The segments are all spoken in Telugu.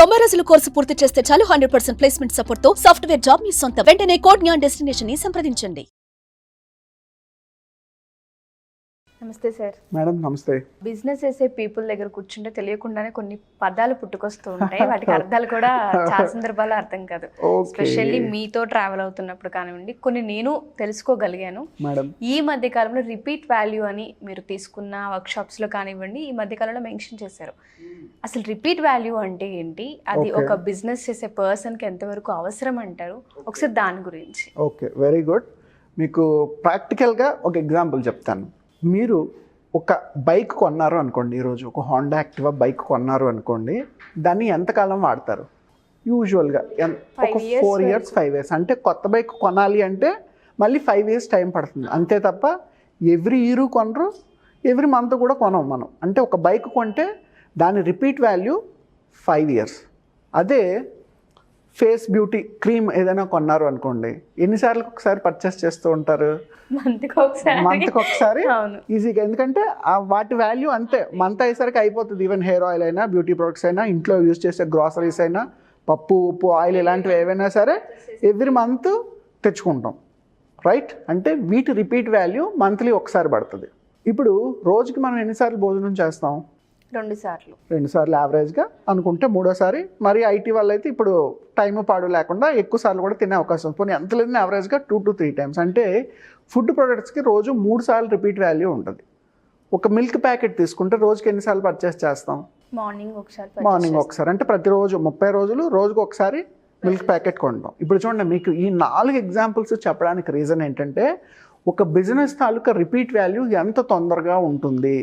90 రోజుల కోర్సు పూర్తి చేస్తే చాలు 100% ప్లేస్మెంట్ సపోర్ట్ తో సాఫ్ట్వేర్ జాబ్ మీ సొంతం. వెంటనే కోడ్ జ్ఞాన్ డెస్టినేషన్ ని సంప్రదించండి. నమస్తే సార్. మేడం నమస్తే. బిజినెస్ చేసే పీపుల్ దగ్గర కూర్చుంటే తెలియకుండానే కొన్ని పదాలు పుట్టుకొస్తూ ఉంటాయి. వాటికి అర్థాలు కూడా చాలా సందర్భాల్లో అర్థం కాదు. స్పెషల్లీ మీతో ట్రావెల్ అవుతున్నప్పుడు కానివ్వండి, కొన్ని నేను తెలుసుకోగలిగాను. ఈ మధ్య కాలంలో రిపీట్ వాల్యూ అని మీరు తీసుకున్న వర్క్షాప్స్ లో కానివ్వండి, ఈ మధ్య కాలంలో మెన్షన్ చేశారు. అసలు రిపీట్ వాల్యూ అంటే ఏంటి, అది ఒక బిజినెస్ చేసే పర్సన్ కి ఎంతవరకు అవసరం అంటారు, ఒకసారి దాని గురించి. Okay, very good. మీకు ప్రాక్టికల్గా ఒక ఎగ్జాంపుల్ చెప్తాను. మీరు ఒక బైక్ కొన్నారు అనుకోండి, ఈరోజు ఒక హోండా యాక్టివా బైక్ కొన్నారు అనుకోండి, దాన్ని ఎంతకాలం వాడతారు? యూజువల్గా ఒక 4 years 5 years. అంటే కొత్త బైక్ కొనాలి అంటే మళ్ళీ 5 years టైం పడుతుంది, అంతే తప్ప ఎవ్రీ ఇయర్ కొనరు, ఎవ్రీ మంత్ కూడా కొనం మనం. అంటే ఒక బైక్ కొంటే దాని రిపీట్ వాల్యూ 5 years. అదే ఫేస్ బ్యూటీ క్రీమ్ ఏదైనా కొన్నారు అనుకోండి, ఎన్నిసార్లు ఒకసారి పర్చేస్ చేస్తూ ఉంటారు? మంత్కి ఒకసారి ఈజీగా. ఎందుకంటే వాటి వాల్యూ అంతే, మంత్ అయ్యేసరికి అయిపోతుంది. ఈవెన్ హెయిర్ ఆయిల్ అయినా, బ్యూటీ ప్రొడక్ట్స్ అయినా, ఇంట్లో యూజ్ చేసే గ్రాసరీస్ అయినా, పప్పు ఉప్పు ఆయిల్ ఇలాంటివి ఏవైనా సరే ఎవ్రీ మంత్ తెచ్చుకుంటాం, రైట్? అంటే వీటి రిపీట్ వాల్యూ మంత్లీ ఒకసారి పడుతుంది. ఇప్పుడు రోజుకి మనం ఎన్నిసార్లు భోజనం చేస్తాం? 2 సార్లు. 2 సార్లు యావరేజ్గా అనుకుంటే, మూడోసారి మరి ఐటీ వాళ్ళు అయితే ఇప్పుడు టైము పాడు లేకుండా ఎక్కువ సార్లు కూడా తినే అవకాశం. పోనీ ఎంత లేదని యావరేజ్గా 2 to 3 times. అంటే ఫుడ్ ప్రొడక్ట్స్కి రోజు 3 సార్లు రిపీట్ వాల్యూ ఉంటుంది. ఒక మిల్క్ ప్యాకెట్ తీసుకుంటే రోజుకి ఎన్నిసార్లు పర్చేస్ చేస్తాం? మార్నింగ్ ఒకసారి. అంటే ప్రతిరోజు 30 రోజులు రోజుకు ఒకసారి మిల్క్ ప్యాకెట్ కొంటాం. ఇప్పుడు చూడండి, మీకు ఈ 4 ఎగ్జాంపుల్స్ చెప్పడానికి రీజన్ ఏంటంటే, ఒక బిజినెస్ తాలూకా రిపీట్ వాల్యూ ఎంత తొందరగా ఉంటుంది.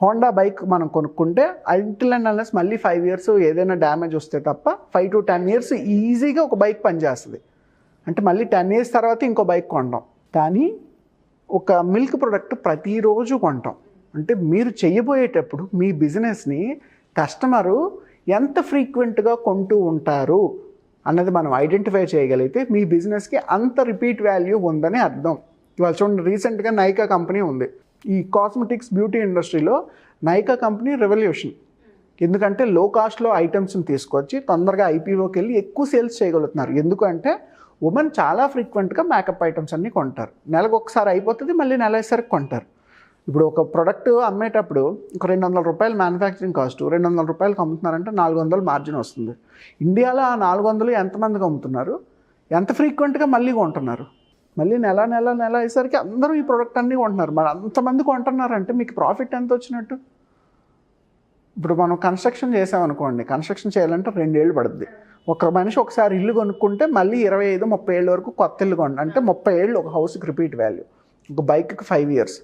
హోండా బైక్ మనం కొనుక్కుంటే అంటిల్ అండ్ అన్లెస్ మళ్ళీ 5 years ఏదైనా డ్యామేజ్ వస్తే తప్ప 5 to 10 years ఈజీగా ఒక బైక్ పనిచేస్తుంది. అంటే మళ్ళీ 10 years తర్వాత ఇంకో బైక్ కొంటాం. కానీ ఒక మిల్క్ ప్రొడక్ట్ ప్రతిరోజు కొంటాం. అంటే మీరు చేయబోయేటప్పుడు మీ బిజినెస్ని కస్టమరు ఎంత ఫ్రీక్వెంట్గా కొంటూ ఉంటారు అన్నది మనం ఐడెంటిఫై చేయగలిగితే మీ బిజినెస్కి అంత రిపీట్ వాల్యూ ఉందని అర్థం. ఇవాళ చూడండి, రీసెంట్గా నైకా కంపెనీ ఉంది. ఈ కాస్మెటిక్స్ బ్యూటీ ఇండస్ట్రీలో నైకా కంపెనీ రెవల్యూషన్. ఎందుకంటే లో కాస్ట్లో ఐటమ్స్ని తీసుకొచ్చి తొందరగా ఐపీఓకి వెళ్ళి ఎక్కువ సేల్స్ చేయగలుగుతున్నారు. ఎందుకంటే ఉమెన్ చాలా ఫ్రీక్వెంట్గా మేకప్ ఐటమ్స్ అన్నీ కొంటారు. నెలకు ఒకసారి అయిపోతుంది, మళ్ళీ నెల అయ్యేసరికి కొంటారు. ఇప్పుడు ఒక ప్రోడక్ట్ అమ్మేటప్పుడు ఒక 200 రూపాయలు మ్యానుఫ్యాక్చరింగ్ కాస్ట్, 200 రూపాయలకి అమ్ముతున్నారంటే 400 మార్జిన్ వస్తుంది. ఇండియాలో ఆ 400 ఎంతమందికి అమ్ముతున్నారు, ఎంత ఫ్రీక్వెంట్గా మళ్ళీ కొంటున్నారు? మళ్ళీ నెల అయ్యేసరికి అందరూ ఈ ప్రోడక్ట్ అన్నీ కొంటున్నారు. మరి అంతమంది కొంటున్నారంటే మీకు ప్రాఫిట్ ఎంత వచ్చినట్టు? ఇప్పుడు మనం కన్స్ట్రక్షన్ చేసామనుకోండి, కన్స్ట్రక్షన్ చేయాలంటే 2 ఏళ్ళు పడుతుంది. ఒక మనిషి ఒకసారి ఇల్లు కొనుక్కుంటే మళ్ళీ 25-30 ఏళ్ళ వరకు కొత్త ఇల్లు కొనండి. అంటే 30 ఏళ్ళు ఒక హౌస్కి రిపీట్ వాల్యూ. ఒక బైక్కి 5 years.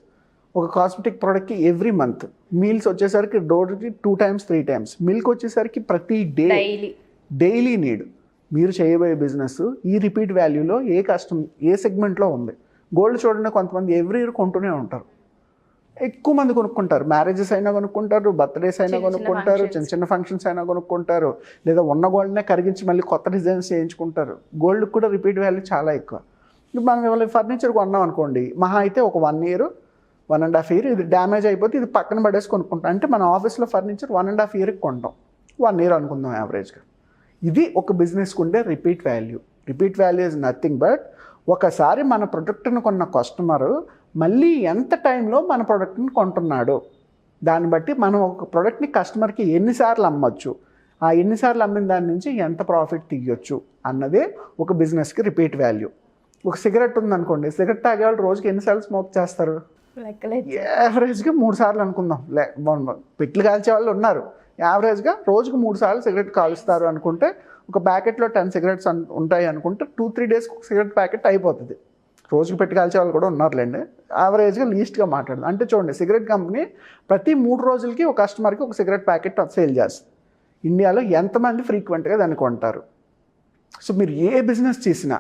ఒక కాస్మెటిక్ ప్రోడక్ట్కి ఎవ్రీ మంత్. మీల్స్ వచ్చేసరికి రోజుకి 2 times 3 times. మిల్క్ వచ్చేసరికి ప్రతి డే డైలీ నీడ్. మీరు చేయబోయే బిజినెస్ ఈ రిపీట్ వాల్యూలో ఏ సెగ్మెంట్లో ఉంది? గోల్డ్ చూడండి, కొంతమంది ఎవ్రీ ఇయర్ కొంటూనే ఉంటారు. ఎక్కువ మంది కొనుక్కుంటారు. మ్యారేజెస్ అయినా కొనుక్కుంటారు, బర్త్డేస్ అయినా కొనుక్కుంటారు, చిన్న ఫంక్షన్స్ అయినా కొనుక్కుంటారు, లేదా ఉన్న గోల్డ్నే కరిగించి మళ్ళీ కొత్త డిజైన్స్ చేయించుకుంటారు. గోల్డ్కి కూడా రిపీట్ వాల్యూ చాలా ఎక్కువ. ఇప్పుడు మనం ఇవాళ ఫర్నిచర్ కొన్నాం అనుకోండి, మహా అయితే ఒక 1 year 1.5 year ఇది డ్యామేజ్ అయిపోతే ఇది పక్కన పడేసి కొనుక్కుంటాం. అంటే మన ఆఫీస్లో ఫర్నిచర్ 1.5 yearకి కొంటాం, 1 year అనుకుందాం యావరేజ్గా. ఇది ఒక బిజినెస్కి ఉండే repeat value. Repeat value is nothing but ఒకసారి మన ప్రొడక్ట్ని కొన్న కస్టమరు మళ్ళీ ఎంత టైంలో మన ప్రోడక్ట్ని కొంటున్నాడు, దాన్ని బట్టి మనం ఒక ప్రోడక్ట్ని కస్టమర్కి ఎన్నిసార్లు అమ్మొచ్చు, ఆ ఎన్నిసార్లు అమ్మిన దాని నుంచి ఎంత ప్రాఫిట్ తీయొచ్చు అన్నదే ఒక బిజినెస్కి రిపీట్ వాల్యూ. ఒక సిగరెట్ ఉందనుకోండి, సిగరెట్ తాగేవాళ్ళు రోజుకి ఎన్నిసార్లు స్మోక్ చేస్తారు? యావరేజ్గా 3 సార్లు అనుకుందాం. పెట్లు కాల్చే వాళ్ళు ఉన్నారు. యావరేజ్గా రోజుకు 3 సార్లు సిగరెట్ కాలుస్తారు అనుకుంటే, ఒక ప్యాకెట్లో 10 cigarettes ఉంటాయి అనుకుంటే 2-3 days ఒక సిగరెట్ ప్యాకెట్ అయిపోతుంది. రోజుకు పెట్టి కాల్చే వాళ్ళు కూడా ఉన్నారులేండి. యావరేజ్గా లీస్ట్గా మాట్లాడదు. అంటే చూడండి, సిగరెట్ కంపెనీ ప్రతి 3 రోజులకి ఒక కస్టమర్కి ఒక సిగరెట్ ప్యాకెట్ సేల్ చేస్తుంది. ఇండియాలో ఎంతమంది ఫ్రీక్వెంట్గా దాన్ని కొంటారు? సో మీరు ఏ బిజినెస్ చేసినా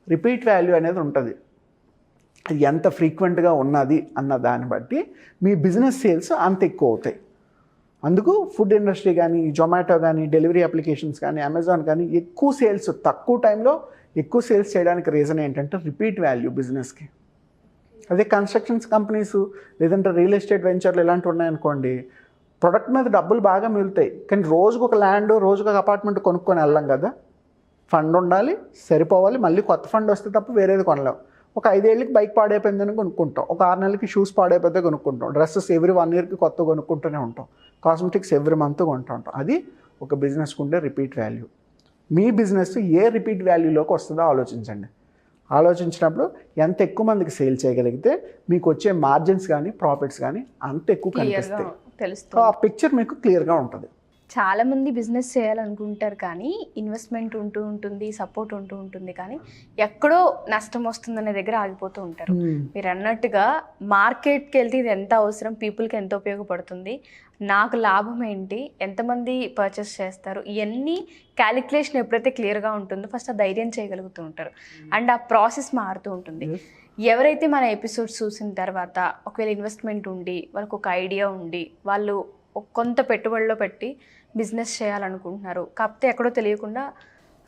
రిపీట్ వాల్యూ అనేది ఉంటుంది. అది ఎంత ఫ్రీక్వెంట్గా ఉన్నది అన్న దాన్ని బట్టి మీ బిజినెస్ సేల్స్ అంత ఎక్కువ అవుతాయి. అందుకు ఫుడ్ ఇండస్ట్రీ కానీ, జొమాటో కానీ, డెలివరీ అప్లికేషన్స్ కానీ, అమెజాన్ కానీ ఎక్కువ సేల్స్ తక్కువ టైంలో ఎక్కువ సేల్స్ చేయడానికి రీజన్ ఏంటంటే రిపీట్ వాల్యూ బిజినెస్కి. అదే కన్స్ట్రక్షన్స్ కంపెనీస్ లేదంటే రియల్ ఎస్టేట్ వెంచర్లు ఇలాంటివి ఉన్నాయనుకోండి, ప్రొడక్ట్ మీద డబ్బులు బాగా మిగులుతాయి, కానీ రోజుకు ఒక ల్యాండ్, రోజుకు ఒక అపార్ట్మెంట్ కొనుక్కొని వెళ్ళాం కదా. ఫండ్ ఉండాలి, సరిపోవాలి, మళ్ళీ కొత్త ఫండ్ వస్తే తప్ప వేరేది కొనలేం. ఒక 5 ఏళ్ళకి బైక్ పాడైపోయిందని కొనుక్కుంటాం, ఒక 6 నెలలకి షూస్ పాడైపోతే కొనుక్కుంటాం, డ్రెస్సెస్ ఎవ్రీ 1 ఇయర్కి కొత్త కొనుక్కుంటూనే ఉంటాం, కాస్మెటిక్స్ ఎవ్రీ మంత్ కొంటూ ఉంటాం. అది ఒక బిజినెస్కి ఉండే రిపీట్ వాల్యూ. మీ బిజినెస్ ఏ రిపీట్ వాల్యూలోకి వస్తుందో ఆలోచించండి. ఆలోచించినప్పుడు ఎంత ఎక్కువ మందికి సేల్ చేయగలిగితే మీకు వచ్చే మార్జిన్స్ కానీ ప్రాఫిట్స్ కానీ అంత ఎక్కువ కనిపిస్తాయి. తెలుస్తుంది, ఆ పిక్చర్ మీకు క్లియర్గా ఉంటుంది. చాలా మంది బిజినెస్ చేయాలనుకుంటారు కానీ ఇన్వెస్ట్మెంట్ ఉంటూ ఉంటుంది, సపోర్ట్ ఉంటూ ఉంటుంది, కానీ ఎక్కడో నష్టం వస్తుందనే దగ్గర ఆగిపోతూ ఉంటారు. మీరు అన్నట్టుగా మార్కెట్కి వెళ్తే ఇది ఎంత అవసరం, పీపుల్కి ఎంత ఉపయోగపడుతుంది, నాకు లాభం ఏంటి, ఎంతమంది పర్చేస్ చేస్తారు, ఇవన్నీ క్యాలిక్యులేషన్ ఎప్పుడైతే క్లియర్గా ఉంటుందో ఫస్ట్ ఆ ధైర్యం చేయగలుగుతూ ఉంటారు. అండ్ ఆ ప్రాసెస్ మారుతూ ఉంటుంది. ఎవరైతే మన ఎపిసోడ్స్ చూసిన తర్వాత ఒకవేళ ఇన్వెస్ట్మెంట్ ఉండి వాళ్ళకు ఒక ఐడియా ఉండి వాళ్ళు కొంత పెట్టుబడిలో పెట్టి బిజినెస్ చేయాలనుకుంటున్నారు, కాకపోతే ఎక్కడో తెలియకుండా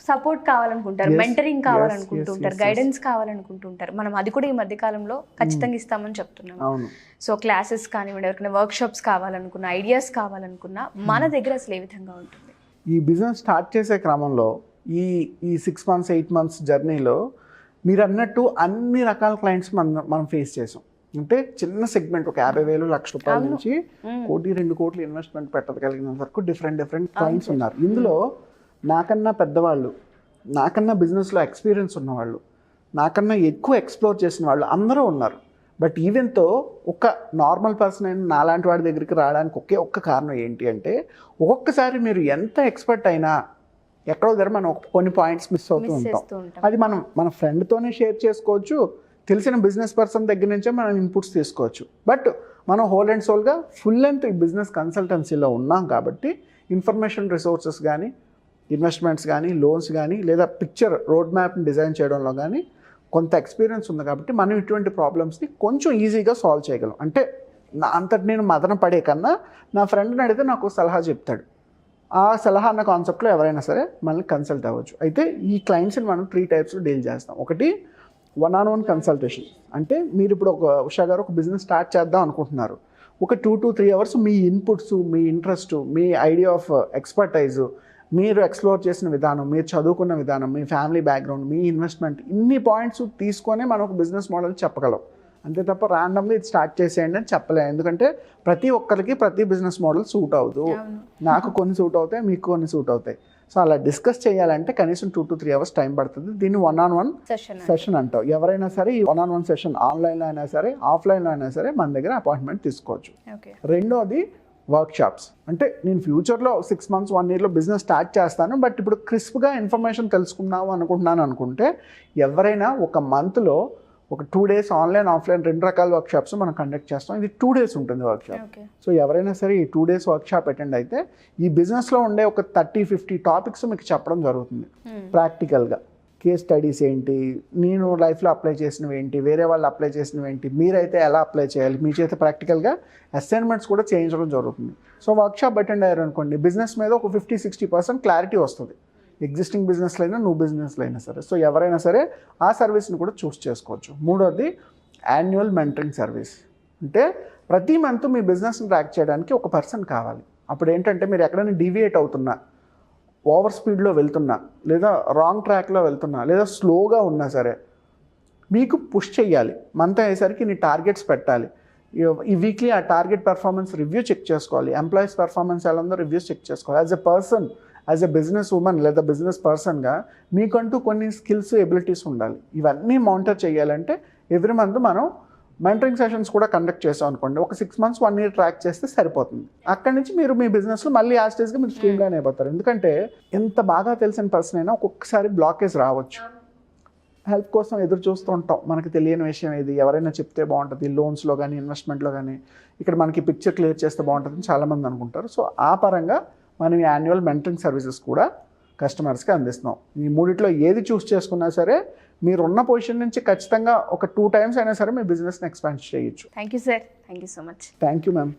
సపోర్ట్ కావాలనుకుంటారు, మెంటరింగ్ కావాలనుకుంటుంటారు, గైడెన్స్ కావాలనుకుంటుంటారు, మనం అది కూడా ఈ మధ్యకాలంలో ఖచ్చితంగా ఇస్తామని చెప్తున్నాము. సో క్లాసెస్ కానివ్వండి, ఎవరికైనా వర్క్షాప్స్ కావాలనుకున్న, ఐడియాస్ కావాలనుకున్నా మన దగ్గర అసలు ఏ విధంగా ఉంటుంది? ఈ బిజినెస్ స్టార్ట్ చేసే క్రమంలో ఈ 6 months 8 months జర్నీలో మీరు అన్నట్టు అన్ని రకాల క్లయింట్స్ మనం ఫేస్ చేసాం. అంటే చిన్న సెగ్మెంట్, ఒక 50,000 1,00,000 రూపాయల నుంచి 1-2 కోట్లు ఇన్వెస్ట్మెంట్ పెట్టగలిగినంత వరకు డిఫరెంట్ క్లయింట్స్ ఉన్నారు. ఇందులో నాకన్నా పెద్దవాళ్ళు, నాకన్నా బిజినెస్లో ఎక్స్పీరియన్స్ ఉన్నవాళ్ళు, నాకన్నా ఎక్కువ ఎక్స్ప్లోర్ చేసిన వాళ్ళు అందరూ ఉన్నారు. బట్ ఈవెన్తో ఒక నార్మల్ పర్సన్ అయిన నాలాంటి వాడి దగ్గరికి రావడానికి ఒక్క కారణం ఏంటి అంటే, ఒక్కొక్కసారి మీరు ఎంత ఎక్స్పర్ట్ అయినా ఎక్కడో దగ్గర మనం కొన్ని పాయింట్స్ మిస్ అవుతూ ఉంటాం. అది మన ఫ్రెండ్తోనే షేర్ చేసుకోవచ్చు, తెలిసిన బిజినెస్ పర్సన్ దగ్గర నుంచే మనం ఇన్పుట్స్ తీసుకోవచ్చు. బట్ మనం హోల్ అండ్ సోల్గా ఫుల్ లెంత్ ఈ బిజినెస్ కన్సల్టెన్సీలో ఉన్నాం కాబట్టి ఇన్ఫర్మేషన్ రిసోర్సెస్ కానీ, ఇన్వెస్ట్మెంట్స్ కానీ, లోన్స్ కానీ, లేదా పిక్చర్ రోడ్ మ్యాప్ని డిజైన్ చేయడంలో కానీ కొంత ఎక్స్పీరియన్స్ ఉంది కాబట్టి మనం ఇటువంటి ప్రాబ్లమ్స్ని కొంచెం ఈజీగా సాల్వ్ చేయగలం. అంటే నా అంతటి నేను మదన పడే కన్నా నా ఫ్రెండ్ని అడిగితే నాకు సలహా చెప్తాడు. ఆ సలహా అన్న కాన్సెప్ట్లో ఎవరైనా సరే మనల్ని కన్సల్ట్ అవ్వచ్చు. అయితే ఈ క్లయింట్స్ని మనం 3 typesలో డీల్ చేస్తాం. ఒకటి 1-on-1 కన్సల్టేషన్. అంటే మీరు ఇప్పుడు ఉషా గారు ఒక బిజినెస్ స్టార్ట్ చేద్దాం అనుకుంటున్నారు, ఒక 2 to 3 hours me inputs, me interest, me idea of expertise, మీరు ఎక్స్ప్లోర్ చేసిన విధానం, మీరు చదువుకున్న విధానం, మీ ఫ్యామిలీ బ్యాక్గ్రౌండ్, మీ ఇన్వెస్ట్మెంట్, ఇన్ని పాయింట్స్ తీసుకొని మనం ఒక బిజినెస్ మోడల్ చెప్పగలం. అంతే తప్ప ర్యాండమ్గా ఇది స్టార్ట్ చేసేయండి అని చెప్పలేము. ఎందుకంటే ప్రతి ఒక్కరికి ప్రతి బిజినెస్ మోడల్ సూట్ అవ్వదు. నాకు కొన్ని సూట్ అవుతాయి, మీకు కొన్ని సూట్ అవుతాయి. సో అలా డిస్కస్ చేయాలంటే కనీసం 2 to 3 hours టైం పడుతుంది. దీన్ని 1-on-1 సెషన్ అంటాం. ఎవరైనా సరే ఈ 1-on-1 సెషన్ ఆన్లైన్లో అయినా సరే, ఆఫ్లైన్లో అయినా సరే మన దగ్గర అపాయింట్మెంట్ తీసుకోవచ్చు. రెండోది వర్క్షాప్స్. అంటే నేను ఫ్యూచర్లో 6 months 1 yearలో బిజినెస్ స్టార్ట్ చేస్తాను, బట్ ఇప్పుడు క్రిస్ప్గా ఇన్ఫర్మేషన్ తెలుసుకుందాము అనుకుంటే ఎవరైనా ఒక మంత్లో ఒక 2 days ఆన్లైన్ ఆఫ్లైన్ 2 రకాల వర్క్షాప్స్ మనం కండక్ట్ చేస్తాం. ఇది 2 days ఉంటుంది వర్క్షాప్. సో ఎవరైనా సరే ఈ 2 days వర్క్షాప్ అటెండ్ అయితే ఈ బిజినెస్లో ఉండే ఒక 30-50 టాపిక్స్ మీకు చెప్పడం జరుగుతుంది. ప్రాక్టికల్గా కేస్ స్టడీస్ ఏంటి, నేను లైఫ్లో అప్లై చేసినవి ఏంటి, వేరే వాళ్ళు అప్లై చేసినవి ఏంటి, మీరైతే ఎలా అప్లై చేయాలి, మీ చేత ప్రాక్టికల్గా అసైన్మెంట్స్ కూడా చేయించడం జరుగుతుంది. సో వర్క్షాప్ అటెండ్ అయ్యారు అనుకోండి, బిజినెస్ మీద ఒక 50-60% క్లారిటీ వస్తుంది. ఎగ్జిస్టింగ్ బిజినెస్లో అయినా, నువ్వు బిజినెస్లో అయినా సరే. సో ఎవరైనా సరే ఆ సర్వీస్ని కూడా చూస్ చేసుకోవచ్చు. మూడోది యాన్యువల్ మెంటరింగ్ సర్వీస్. అంటే ప్రతి మంత్ మీ బిజినెస్ని ట్రాక్ చేయడానికి ఒక పర్సన్ కావాలి. అప్పుడు ఏంటంటే మీరు ఎక్కడైనా డీవియేట్ అవుతున్నా, ఓవర్ స్పీడ్లో వెళ్తున్నా, లేదా రాంగ్ ట్రాక్లో వెళ్తున్నా, లేదా స్లోగా ఉన్నా సరే మీకు పుష్ చేయాలి. మంత్ అయ్యేసరికి నీ టార్గెట్స్ పెట్టాలి. ఈ వీక్లీ ఆ టార్గెట్ పెర్ఫార్మెన్స్ రివ్యూ చెక్ చేసుకోవాలి. ఎంప్లాయీస్ పెర్ఫార్మెన్స్ ఎలా ఉందో రివ్యూస్ చెక్ చేసుకోవాలి. As a person, as a business women లేదా బిజినెస్ పర్సన్గా మీకంటూ కొన్ని స్కిల్స్, ఎబిలిటీస్ ఉండాలి. ఇవన్నీ మానిటర్ చేయాలంటే ఎవ్రీ మంత్ మనం మెంటరింగ్ సెషన్స్ కూడా కండక్ట్ చేసాం అనుకోండి, ఒక 6 months 1 year ట్రాక్ చేస్తే సరిపోతుంది. అక్కడి నుంచి మీరు మీ బిజినెస్లో మళ్ళీ ఆ స్టేజ్గా మీరు స్ట్రీమ్ లైన్ అయిపోతారు. ఎందుకంటే ఎంత బాగా తెలిసిన పర్సన్ అయినా ఒక్కొక్కసారి బ్లాకేజ్ రావచ్చు. హెల్ప్ కోసం ఎదురు చూస్తూ ఉంటాం. మనకి తెలియని విషయం ఇది, ఎవరైనా చెప్తే బాగుంటుంది, లోన్స్లో కానీ ఇన్వెస్ట్మెంట్లో కానీ ఇక్కడ మనకి పిక్చర్ క్లియర్ చేస్తే బాగుంటుందని చాలామంది అనుకుంటారు. సో ఆ పరంగా మనం ఈ యాన్యువల్ మెంటరింగ్ సర్వీసెస్ కూడా కస్టమర్స్కి అందిస్తున్నాం. ఈ మూడిట్లో ఏది చూస్ చేసుకున్నా సరే మీరు ఉన్న పొజిషన్ నుంచి ఖచ్చితంగా ఒక 2 times అయినా సరే మీ బిజినెస్ని ఎక్స్పాండ్ చేయొచ్చు. Thank you sir, thank you so much. Thank you ma'am.